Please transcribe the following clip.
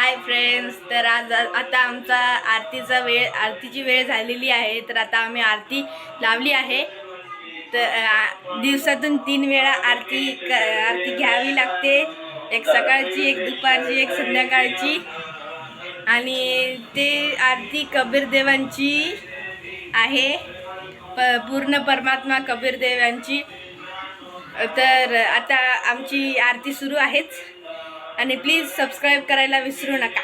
Hi friends, तर आज आता आमचा आरतीची वेळ झालेली आहे। तर आता आम्ही आरती लावली आहे। तर दिवसातून 3 वेळा आरती घ्यावी लागते, एक सकाळची, एक दुपारची, एक संध्याकाळची। आणि ते आरती कबीर देवांची आहे, पूर्ण परमात्मा कबीर देवांची। तर आता आमची आरती सुरू आहेच, आणि प्लीज सबस्क्राईब करायला विसरू नका।